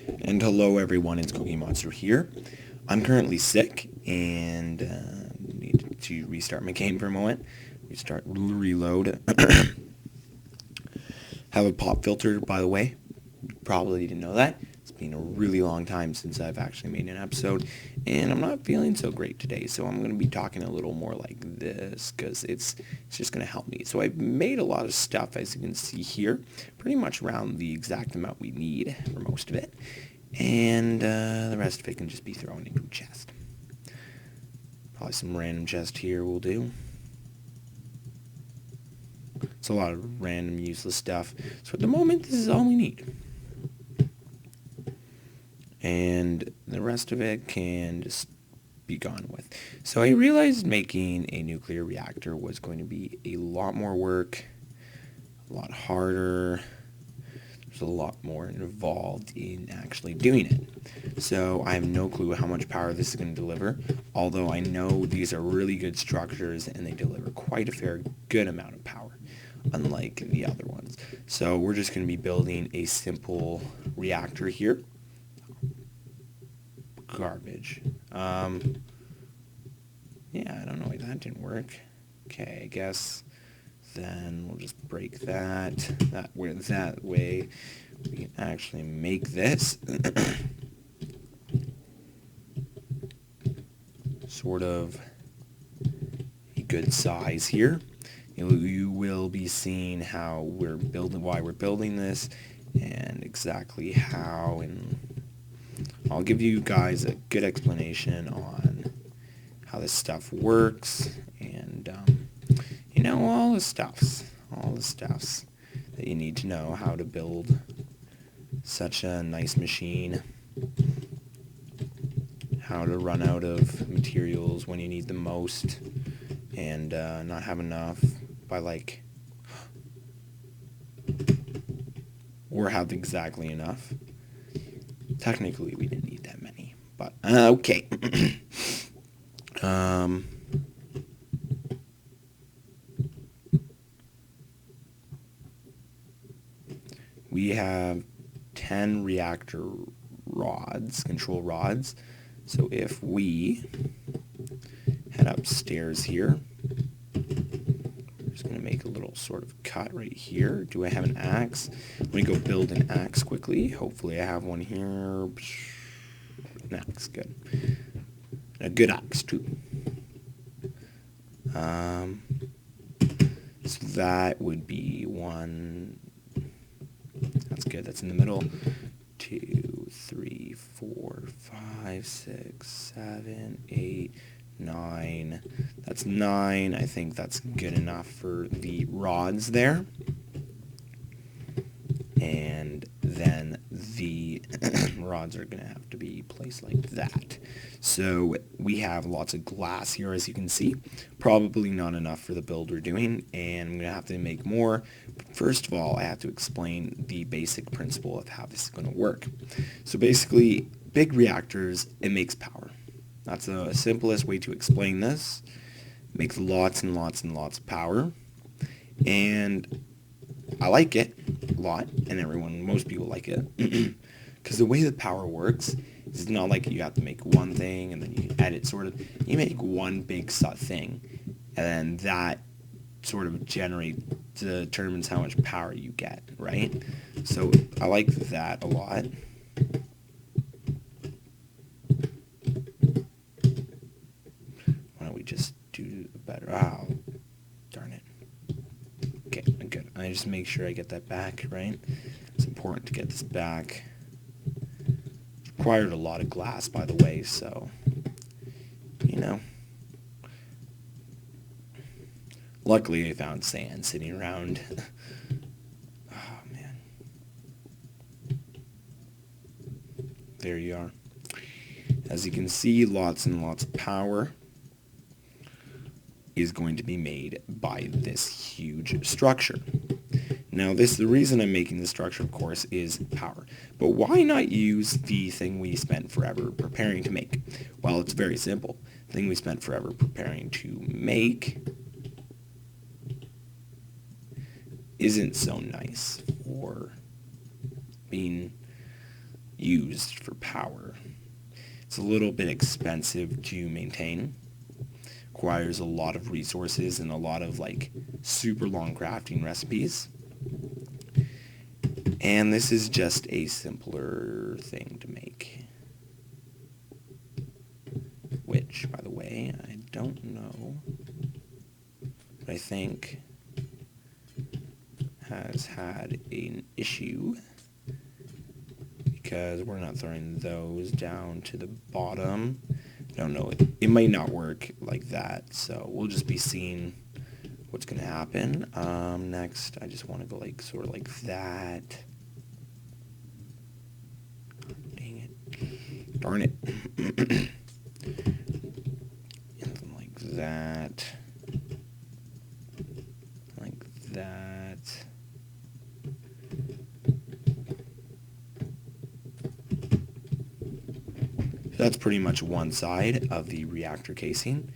And hello everyone, it's Cookie Monster here. I'm currently sick and need to restart my game for a moment. Reload. Have a pop filter, by the way. Probably didn't know that. It's been a really long time since I've actually made an episode, and I'm not feeling so great today, so I'm going to be talking a little more like this, because it's just going to help me. So I've made a lot of stuff, as you can see here, pretty much around the exact amount we need for most of it, and the rest of it can just be thrown into a chest. Probably some random chest here will do. It's a lot of random useless stuff, so at the moment this is all we need. And the rest of it can just be gone with. So I realized making a nuclear reactor was going to be a lot more work, a lot harder. There's a lot more involved in actually doing it. So I have no clue how much power this is going to deliver, although I know these are really good structures and they deliver quite a good amount of power, unlike the other ones. So we're just going to be building a simple reactor here. Garbage. Yeah, I don't know why that didn't work. Okay, I guess then we'll just break that. That way we can actually make this sort of a good size here. You will be seeing how why we're building this, and exactly how, and I'll give you guys a good explanation on how this stuff works, and all the stuffs that you need to know how to build such a nice machine, how to run out of materials when you need the most, and not have enough or have exactly enough. Technically, we didn't need that many, but okay. We have 10 reactor rods, control rods. So if we head upstairs here, we're just going to make a little sort of cut right here. Do I have an axe? Let me go build an axe quickly. Hopefully I have one here. An axe, good. A good axe too. So that would be one. That's good. That's in the middle. 2, 3, 4, 5, 6, 7, 8, 9. That's 9. I think that's good enough for the rods there. And then the rods are going to have to be placed like that. So we have lots of glass here, as you can see. Probably not enough for the build we're doing, and I'm going to have to make more. But first of all, I have to explain the basic principle of how this is going to work. So basically, big reactors, it makes power. That's the simplest way to explain this. It makes lots and lots and lots of power. And I like it a lot, and most people like it, because the way the power works is it's not like you have to make one thing and then you edit sort of. You make one big thing, and then that sort of determines how much power you get, right? So I like that a lot. Why don't we just do better? Oh, darn it. Okay, good. I just make sure I get that back, right? It's important to get this back. It's required a lot of glass, by the way, so, Luckily, I found sand sitting around. Oh, man. There you are. As you can see, lots and lots of power is going to be made by this huge structure. Now, the reason I'm making this structure, of course, is power. But why not use the thing we spent forever preparing to make? Well, it's very simple. The thing we spent forever preparing to make isn't so nice for being used for power. It's a little bit expensive to maintain, requires a lot of resources and a lot of like super long crafting recipes. And this is just a simpler thing to make. Which, by the way, I don't know, but I think has had an issue because we're not throwing those down to the bottom. I don't know, it might not work like that, so we'll just be seeing what's going to happen. Next, I just want to go like sort of like that. Dang it. Darn it. Something like that. Like that. So that's pretty much one side of the reactor casing.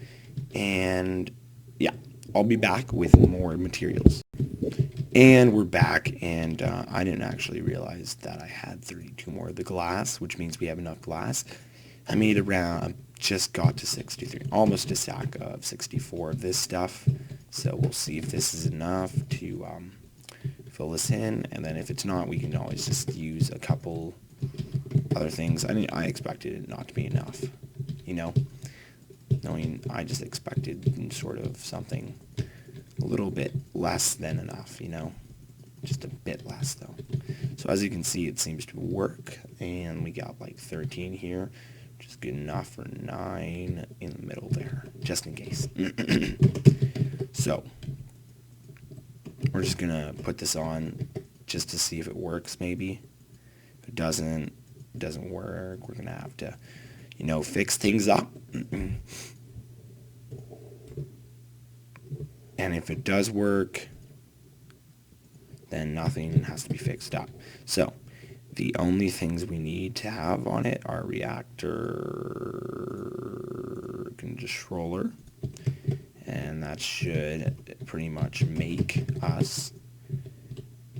And yeah, I'll be back with more materials. And we're back, and I didn't actually realize that I had 32 more of the glass, which means we have enough glass. I made around, just got to 63, almost a stack of 64 of this stuff. So we'll see if this is enough to fill this in, and then if it's not, we can always just use a couple other things. I mean, I expected it not to be enough, you know? I just expected sort of something a little bit less than enough, you know? Just a bit less, though. So as you can see, it seems to work, and we got like 13 here, which is good enough for 9 in the middle there, just in case. So, we're just going to put this on just to see if it works, maybe. If it doesn't work, we're going to have to, you know, fix things up. And if it does work, then nothing has to be fixed up. So, the only things we need to have on it are reactor controller, and that should pretty much make us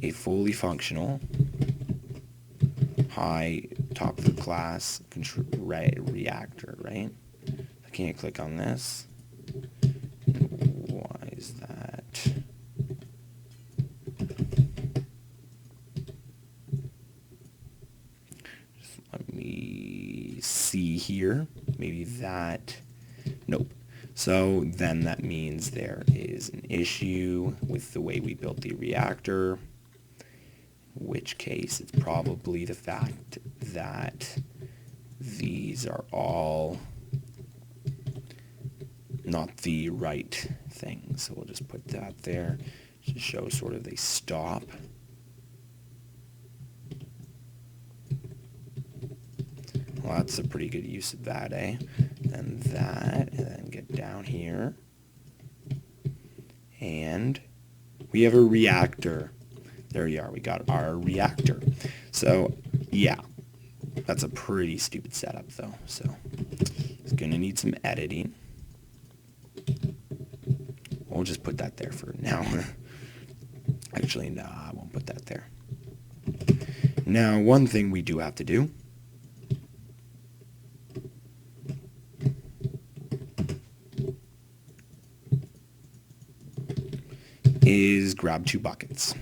a fully functional, high top of the class reactor, right? I can't click on this. Why is that? Just let me see here. Maybe that. Nope. So then that means there is an issue with the way we built the reactor, in which case it's probably the fact that these are all not the right thing. So we'll just put that there to show sort of they stop. Well, that's a pretty good use of that, eh? And that, and then get down here. And we have a reactor. There we are, we got our reactor. So, yeah, that's a pretty stupid setup, though. So, it's going to need some editing. We'll just put that there for now. Actually, no, I won't put that there. Now, one thing we do have to do is grab 2 buckets.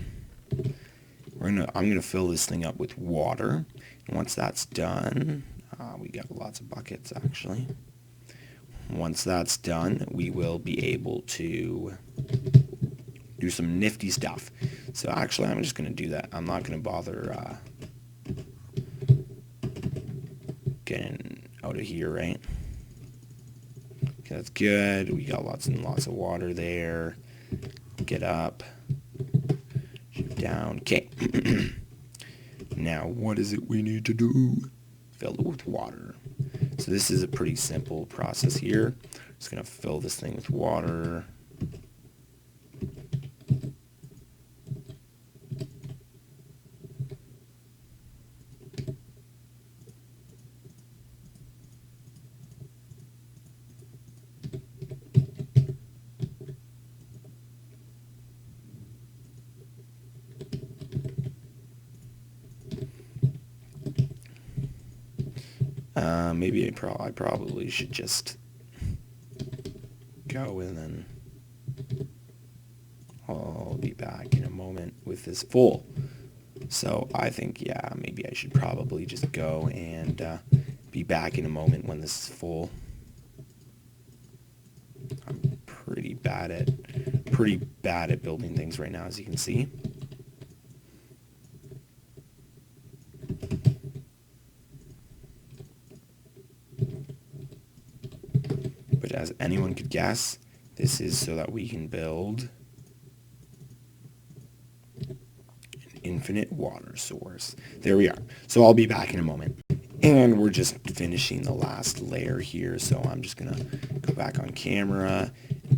I'm gonna fill this thing up with water, and once that's done, we got lots of buckets actually. Once that's done, we will be able to do some nifty stuff. So actually, I'm just gonna do that. I'm not gonna bother getting out of here, right? Okay, that's good. We got lots and lots of water there. Get up, shoot down. Okay. Now, what is it we need to do? Fill it with water. So this is a pretty simple process here. Just gonna fill this thing with water. Maybe I probably should just go and then I'll be back in a moment with this full. So I think, yeah, maybe I should probably just go and be back in a moment when this is full. I'm pretty bad at building things right now, as you can see. But as anyone could guess, this is so that we can build an infinite water source. There we are. So I'll be back in a moment. And we're just finishing the last layer here, so I'm just going to go back on camera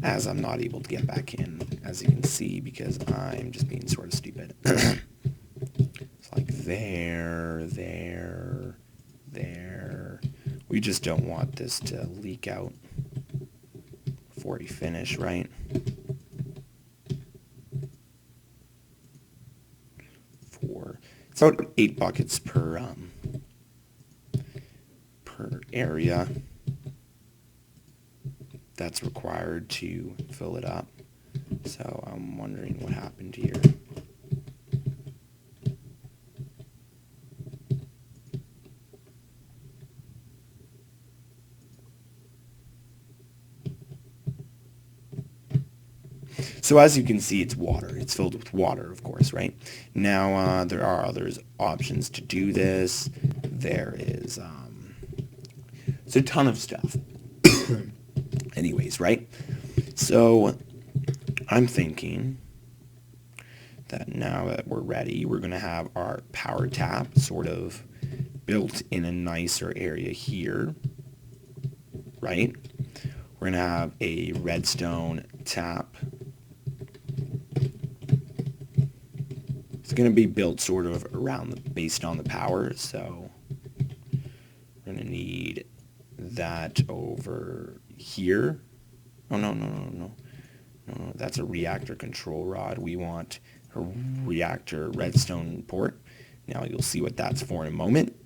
as I'm not able to get back in, as you can see, because I'm just being sort of stupid. It's like there. We just don't want this to leak out before we finish, right? It's about 8 buckets per area that's required to fill it up. So I'm wondering what happened here. So as you can see, it's water. It's filled with water, of course, right? Now, there are other options to do this. There is it's a ton of stuff. Anyways, right? So I'm thinking that now that we're ready, we're going to have our power tap sort of built in a nicer area here, right? We're going to have a redstone tap. It's going to be built sort of based on the power, so we're going to need that over here. Oh, no. That's a reactor control rod. We want a reactor redstone port. Now you'll see what that's for in a moment.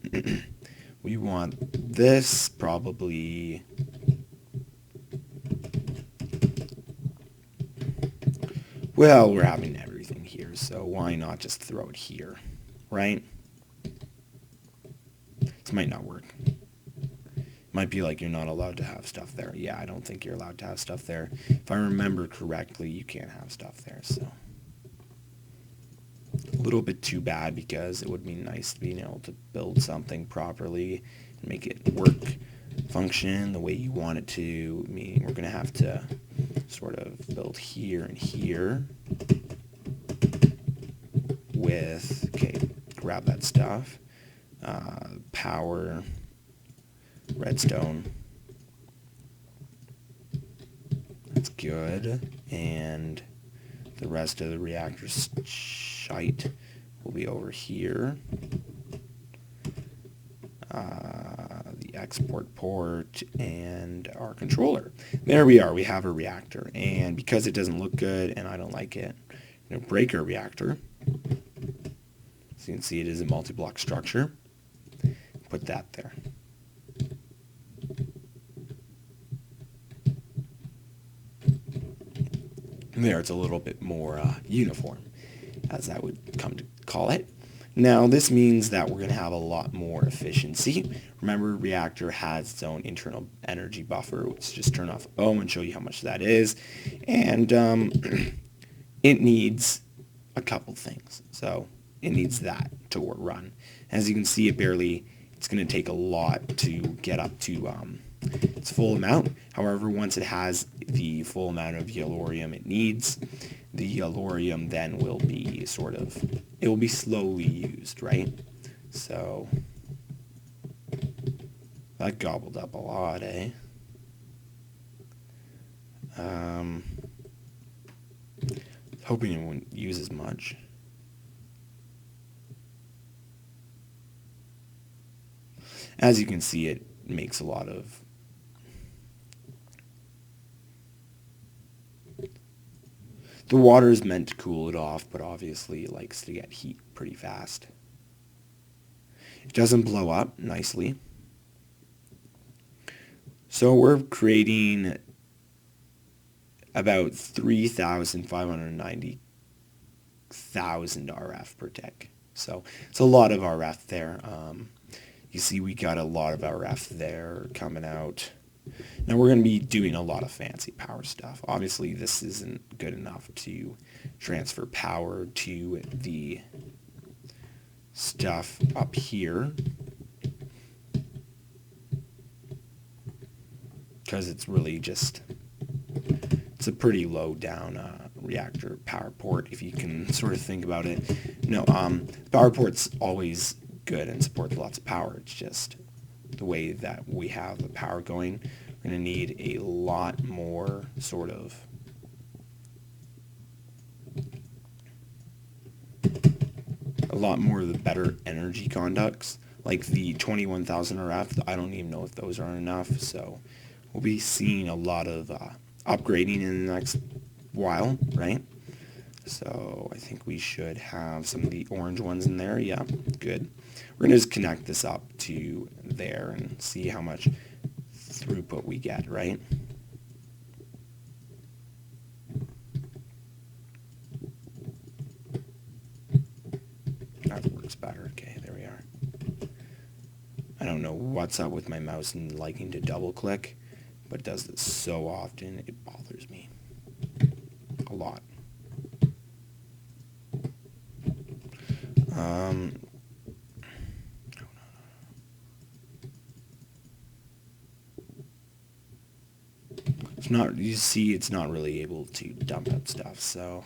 We want this probably... Well, we're having everything here, so why not just throw it here, right? This might not work. Might be like you're not allowed to have stuff there. Yeah, I don't think you're allowed to have stuff there. If I remember correctly, you can't have stuff there, so... A little bit too bad, because it would be nice to be able to build something properly and make it work, function the way you want it to. Meaning we're going to have to sort of build here and here with, okay, grab that stuff, power, redstone, that's good, and the rest of the reactor shite will be over here. The export port and our controller. There we are. We have a reactor, and because it doesn't look good and I don't like it, I'm going to break our reactor. So you can see it is a multi-block structure. Put that there. There, it's a little bit more uniform, as I would come to call it. Now, this means that we're going to have a lot more efficiency. Remember, Reactor has its own internal energy buffer. Let's just turn off O and show you how much that is. And it needs a couple things. So it needs that to run. As you can see, it's going to take a lot to get up to its full amount. However, once it has the full amount of yellorium it needs, the yellorium then will be it will be slowly used, right? So that gobbled up a lot, eh? Hoping it wouldn't use as much. As you can see, it makes a lot of the water is meant to cool it off, but obviously it likes to get heat pretty fast. It doesn't blow up nicely. So we're creating about 3,590,000 RF per tick. So it's a lot of RF there. You see we got a lot of RF there coming out. Now we're going to be doing a lot of fancy power stuff. Obviously this isn't good enough to transfer power to the stuff up here, because it's really just, it's a pretty low down reactor power port, if you can sort of think about it. No, power port's always good and supports lots of power. It's just the way that we have the power going. We're going to need a lot more sort of of the better energy conducts, like the 21,000 RF. I don't even know if those are enough, so we'll be seeing a lot of upgrading in the next while, right? So I think we should have some of the orange ones in there. Yeah, good. We're going to just connect this up to there and see how much throughput we get, right? That works better. Okay, there we are. I don't know what's up with my mouse and liking to double click, but it does this so often it bothers me a lot. It's not, you see, it's not really able to dump out stuff, so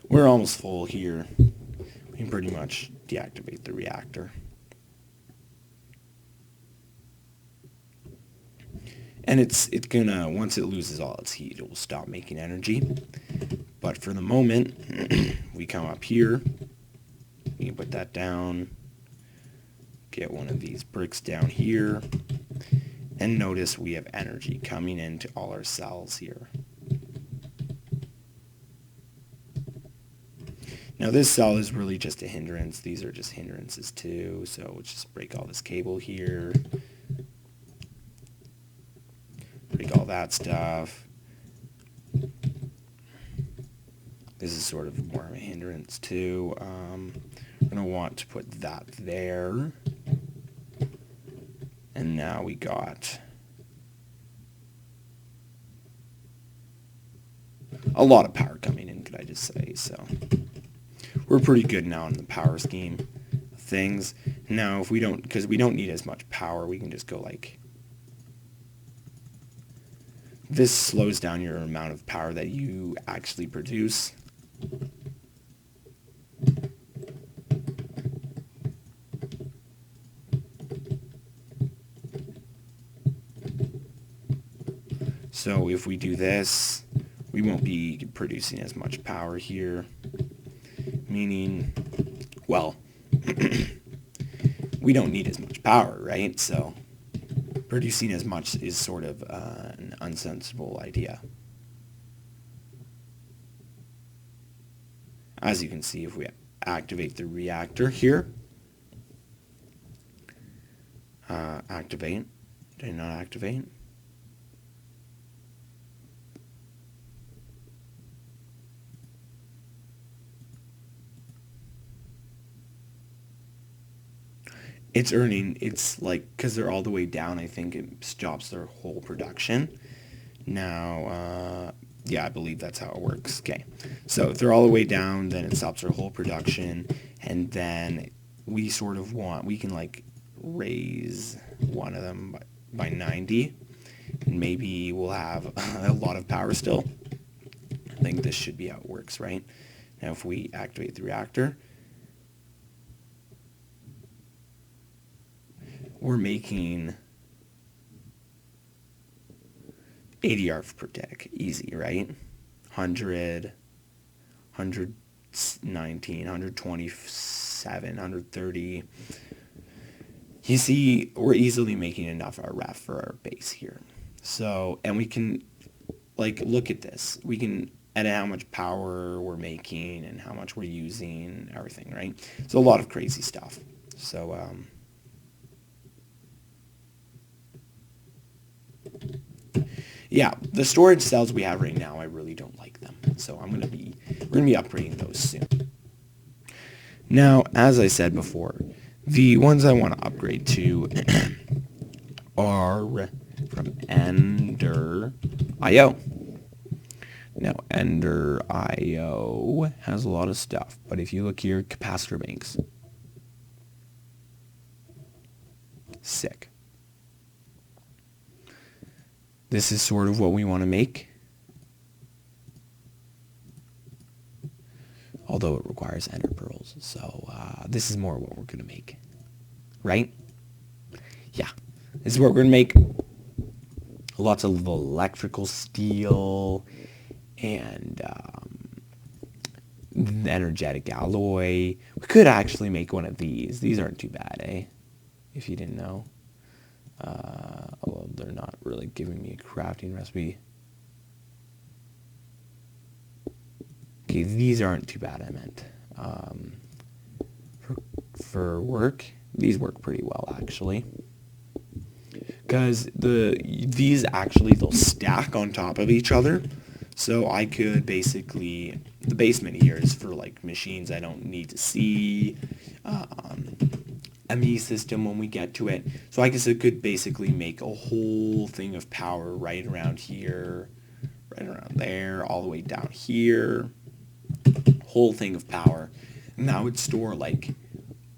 we're almost full here. We can pretty much deactivate the reactor. And it's gonna, once it loses all its heat, it will stop making energy. But for the moment, we come up here, we can put that down, get one of these bricks down here, and notice we have energy coming into all our cells here. Now this cell is really just a hindrance. These are just hindrances too, so we'll just break all this cable here. Break all that stuff. This is sort of more of a hindrance too. We're going to want to put that there. And now we got a lot of power coming in, could I just say. So we're pretty good now in the power scheme of things. Now if we don't, because we don't need as much power, we can just go like, this slows down your amount of power that you actually produce. So if we do this, we won't be producing as much power here, meaning, well, we don't need as much power, right? So producing as much is sort of an unsensible idea. As you can see, if we activate the reactor here, activate, did I not activate? It's earning, it's like, because they're all the way down, I think it stops their whole production. Now, yeah, I believe that's how it works. Okay, so if they're all the way down, then it stops their whole production, and then we sort of want, we can like raise one of them by 90, and maybe we'll have a lot of power still. I think this should be how it works, right? Now if we activate the reactor, we're making 80 RF per tick, easy, right? 100, 119, 127, 130. You see, we're easily making enough RF for our base here. So, and we can, like, look at this. We can edit how much power we're making and how much we're using, everything, right? So a lot of crazy stuff. So, yeah, the storage cells we have right now, I really don't like them. So we're gonna be upgrading those soon. Now, as I said before, the ones I want to upgrade to are from Ender IO. Now, Ender IO has a lot of stuff, but if you look here, capacitor banks. Sick. This is sort of what we want to make, although it requires ender pearls. So this is more what we're going to make, right? Yeah, this is what we're going to make. Lots of electrical steel and energetic alloy. We could actually make one of these. These aren't too bad, eh? If you didn't know. Although they're not really giving me a crafting recipe. Okay, these aren't too bad, I meant. For work, these work pretty well, actually. Because these actually, they'll stack on top of each other. So I could basically, the basement here is for like machines I don't need to see. ME system when we get to it. So I guess it could basically make a whole thing of power right around here, right around there, all the way down here. Whole thing of power. And that would store like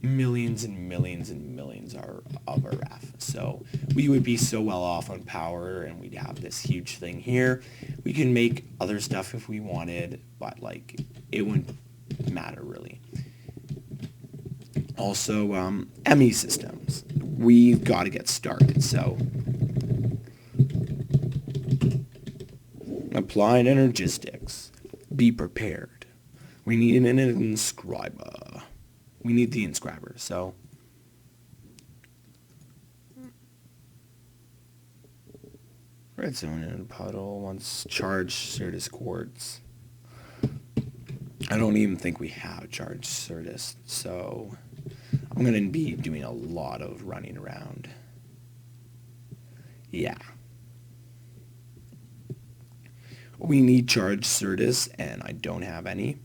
millions and millions and millions of RF. So we would be so well off on power, and we'd have this huge thing here. We can make other stuff if we wanted, but like it wouldn't matter really. Also, ME systems. We've got to get started, so applied energistics. Be prepared. We need an inscriber. We need the inscriber, so redstone in a puddle once charged Certus quartz. I don't even think we have charged Certus, so I'm going to be doing a lot of running around. Yeah. We need charged Certus, and I don't have any.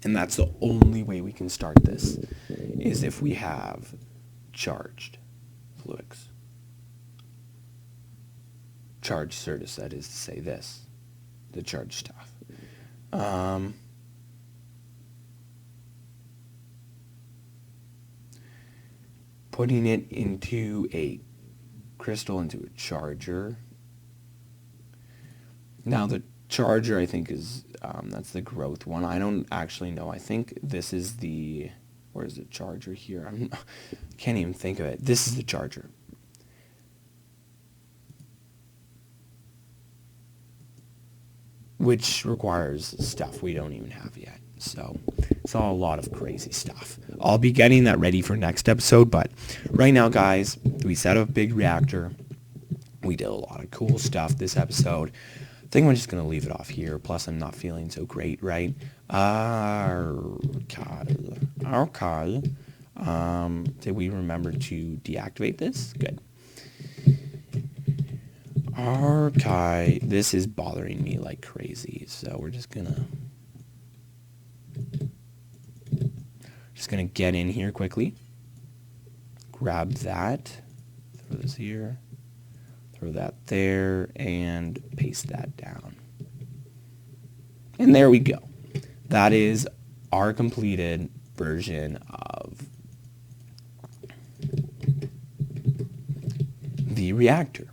And that's the only way we can start this, is if we have charged fluix. Charged Certus, that is to say this, the charged stuff. Putting it into a crystal into a charger. Now the charger, I think, is that's the growth one. I don't actually know. I think this is the, where's the charger here? I can't even think of it. This is the charger. Which requires stuff we don't even have yet. So it's all a lot of crazy stuff. I'll be getting that ready for next episode, but right now, guys, we set up a big reactor. We did a lot of cool stuff this episode. I think I'm just going to leave it off here. Plus, I'm not feeling so great, right? Okay. Did we remember to deactivate this? Good. Okay. This is bothering me like crazy, so we're just gonna get in here quickly. Grab that. Throw this here. Throw that there, and paste that down. And there we go. That is our completed version of the reactor.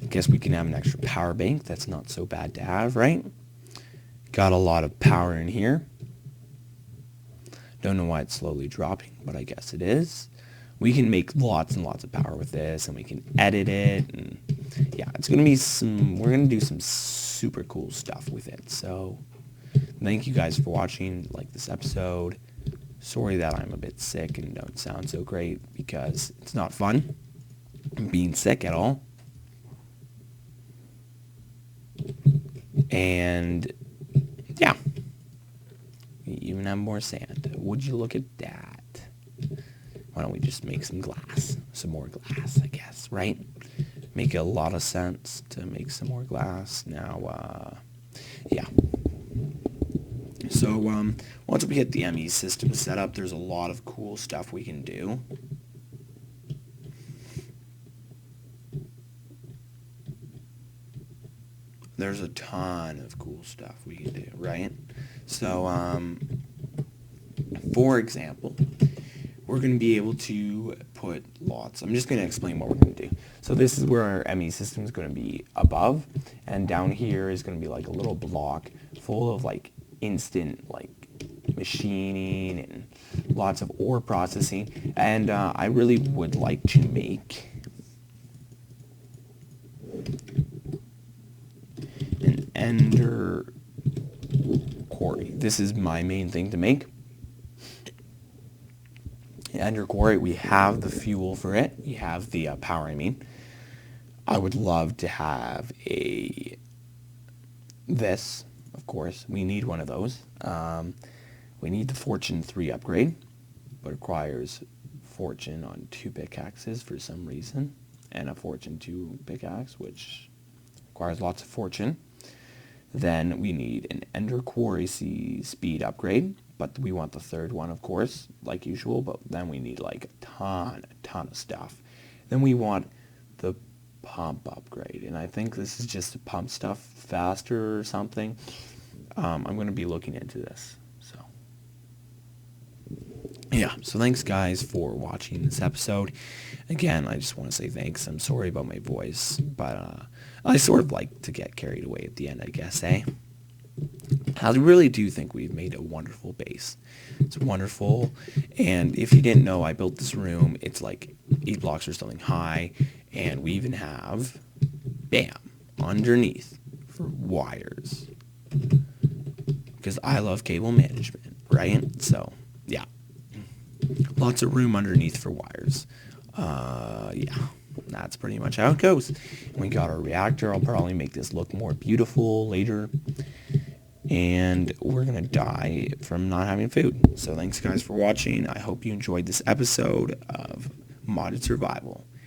Guess we can have an extra power bank. That's not so bad to have, right? Got a lot of power in here. Don't know why it's slowly dropping, but I guess it is. We can make lots and lots of power with this, and we can edit it, and yeah, it's going to be we're going to do some super cool stuff with it. So thank you guys for watching, like this episode. Sorry that I'm a bit sick and don't sound so great, because it's not fun being sick at all. And yeah, we even have more sand. Would you look at that? Why don't we just make some glass? some more glass, I guess, right? Make a lot of sense to make some more glass. Now, yeah. So, once we get the ME system set up, there's a lot of cool stuff we can do. There's a ton of cool stuff we can do, right? So, for example, we're going to be able to put lots. I'm just going to explain what we're going to do. So this is where our ME system is going to be above, and down here is going to be like a little block full of like instant like machining and lots of ore processing. And I really would like to make an ender quarry. This is my main thing to make. Ender quarry, we have the fuel for it. We have the power, I mean. I would love to have this, of course. We need one of those. We need the Fortune 3 upgrade, but it requires Fortune on 2 pickaxes for some reason, and a Fortune 2 pickaxe, which requires lots of Fortune. Then we need an Ender Quarry speed upgrade, but we want the third one, of course, like usual, but then we need like a ton of stuff. Then we want the pump upgrade, and I think this is just to pump stuff faster or something. I'm going to be looking into this. So, yeah, so thanks guys for watching this episode. Again, I just want to say thanks. I'm sorry about my voice, but I sort of like to get carried away at the end, I guess, eh? I really do think we've made a wonderful base. It's wonderful, and if you didn't know, I built this room. It's like 8 blocks or something high, and we even have, bam, underneath for wires. Because I love cable management, right? So, yeah. Lots of room underneath for wires. Yeah. That's pretty much how it goes. We got our reactor. I'll probably make this look more beautiful later. And we're going to die from not having food. So thanks guys for watching. I hope you enjoyed this episode of Modded Survival.